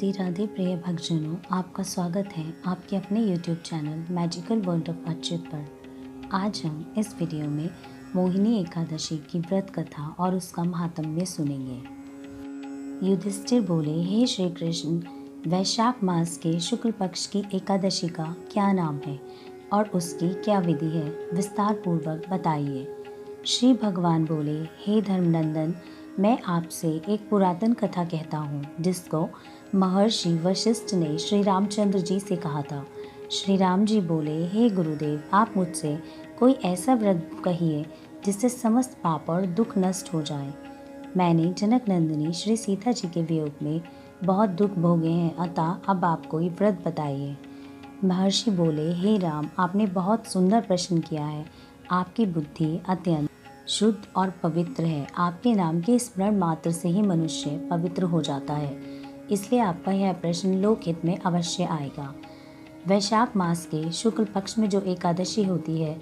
राधे राधे प्रिय भक्तजनों, आपका स्वागत है आपके अपने YouTube channel magical world of Achyut पर। आज हम इस वीडियो में मोहिनी एकादशी की व्रत कथा और उसका महात्म्य सुनेंगे। युधिष्ठिर बोले, हे श्री कृष्ण, वैशाख मास के शुक्ल पक्ष की एकादशी का क्या नाम है और उसकी क्या विधि है, विस्तार पूर्वक बताइए। श्री भगवान बोले, हे धर्मनंदन, मैं आपसे एक पुरातन कथा कहता हूँ जिसको महर्षि वशिष्ठ ने श्री रामचंद्र जी से कहा था। श्री राम जी बोले, हे गुरुदेव, आप मुझसे कोई ऐसा व्रत कहिए जिससे समस्त पाप और दुख नष्ट हो जाए। मैंने जनक नंदिनी श्री सीता जी के वियोग में बहुत दुख भोगे हैं, अतः अब आप कोई व्रत बताइए। महर्षि बोले, हे राम, आपने बहुत सुंदर प्रश्न किया है। आपकी बुद्धि अत्यंत शुद्ध और पवित्र है। आपके नाम के स्मरण मात्र से ही मनुष्य पवित्र हो जाता है, इसलिए आपका यह प्रश्न लोकहित में अवश्य आएगा। वैशाख मास के शुक्ल पक्ष में जो एकादशी होती है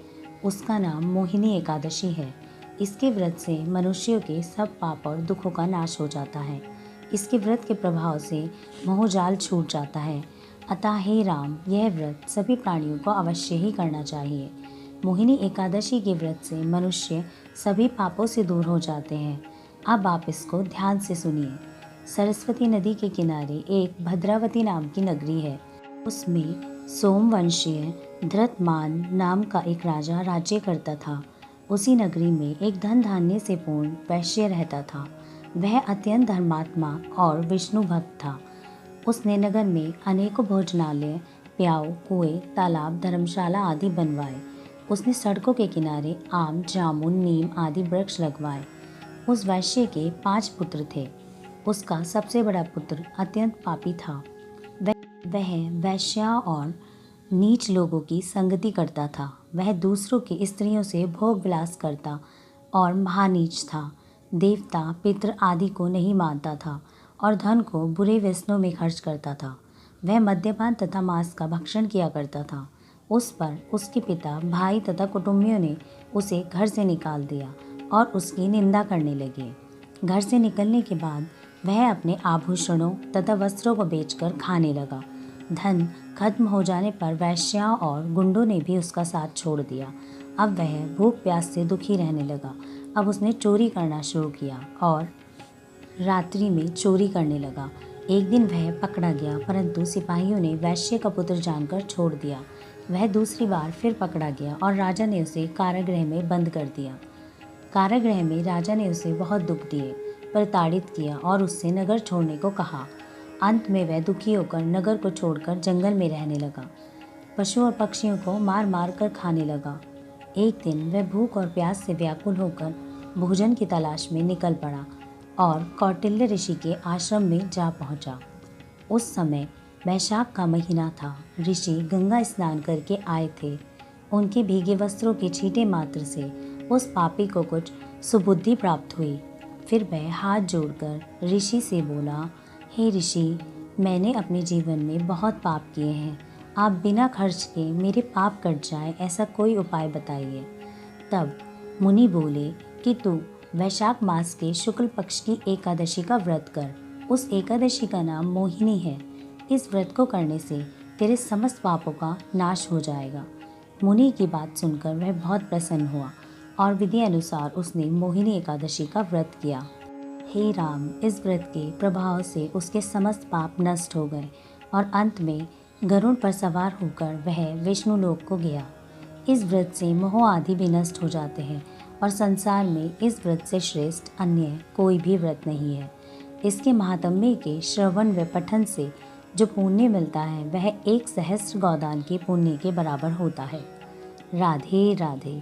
उसका नाम मोहिनी एकादशी है। इसके व्रत से मनुष्यों के सब पाप और दुखों का नाश हो जाता है। इसके व्रत के प्रभाव से मोहजाल छूट जाता है। अतः हे राम, यह व्रत सभी प्राणियों को अवश्य ही करना चाहिए। मोहिनी एकादशी के व्रत से मनुष्य सभी पापों से दूर हो जाते हैं। अब आप इसको ध्यान से सुनिए। सरस्वती नदी के किनारे एक भद्रावती नाम की नगरी है। उसमें सोमवंशीय धृतमान नाम का एक राजा राज्य करता था। उसी नगरी में एक धन धान्य से पूर्ण वैश्य रहता था। वह अत्यंत धर्मात्मा और विष्णु भक्त था। उसने नगर में अनेकों भोजनालय, प्याऊ, कुएं, तालाब, धर्मशाला आदि बनवाए। उसने सड़कों के किनारे आम, जामुन, नीम आदि वृक्ष लगवाए। उस वैश्य के 5 पुत्र थे। उसका सबसे बड़ा पुत्र अत्यंत पापी था। वह वैश्या और नीच लोगों की संगति करता था। वह दूसरों की स्त्रियों से भोग विलास करता और महानीच था। देवता, पितृ आदि को नहीं मानता था और धन को बुरे व्यसनों में खर्च करता था। वह मद्यपान तथा मांस का भक्षण किया करता था। उस पर उसके पिता, भाई तथा कुटुंबियों ने उसे घर से निकाल दिया और उसकी निंदा करने लगे। घर से निकलने के बाद वह अपने आभूषणों तथा वस्त्रों को बेचकर खाने लगा। धन खत्म हो जाने पर वैश्याओं और गुंडों ने भी उसका साथ छोड़ दिया। अब वह भूख प्यास से दुखी रहने लगा। अब उसने चोरी करना शुरू किया और रात्रि में चोरी करने लगा। एक दिन वह पकड़ा गया, परंतु सिपाहियों ने वैश्य का पुत्र जानकर छोड़ दिया। वह दूसरी बार फिर पकड़ा गया और राजा ने उसे कारागृह में बंद कर दिया। कारागृह में राजा ने उसे बहुत दुख दिए, प्रताड़ित किया और उससे नगर छोड़ने को कहा। अंत में वह दुखी होकर नगर को छोड़कर जंगल में रहने लगा। पशु और पक्षियों को मार मार कर खाने लगा। एक दिन वह भूख और प्यास से व्याकुल होकर भोजन की तलाश में निकल पड़ा और कौटिल्य ऋषि के आश्रम में जा पहुंचा। उस समय वैशाख का महीना था। ऋषि गंगा स्नान करके आए थे। उनके भीगे वस्त्रों के छींटे मात्र से उस पापी को कुछ सुबुद्धि प्राप्त हुई। फिर वह हाथ जोड़कर ऋषि से बोला, हे ऋषि, मैंने अपने जीवन में बहुत पाप किए हैं। आप बिना खर्च के मेरे पाप कट जाए ऐसा कोई उपाय बताइए। तब मुनि बोले कि तू वैशाख मास के शुक्ल पक्ष की एकादशी का व्रत कर। उस एकादशी का नाम मोहिनी है। इस व्रत को करने से तेरे समस्त पापों का नाश हो जाएगा। मुनि की बात सुनकर वह बहुत प्रसन्न हुआ और विधि अनुसार उसने मोहिनी एकादशी का व्रत किया। हे राम, इस व्रत के प्रभाव से उसके समस्त पाप नष्ट हो गए और अंत में गरुड़ पर सवार होकर वह विष्णु लोक को गया। इस व्रत से मोह आदि भी नष्ट हो जाते हैं और संसार में इस व्रत से श्रेष्ठ अन्य कोई भी व्रत नहीं है। इसके महात्म्य के श्रवण व पठन से जो पुण्य मिलता है वह 1 सहस्त्र गौदान के पुण्य के बराबर होता है। राधे राधे।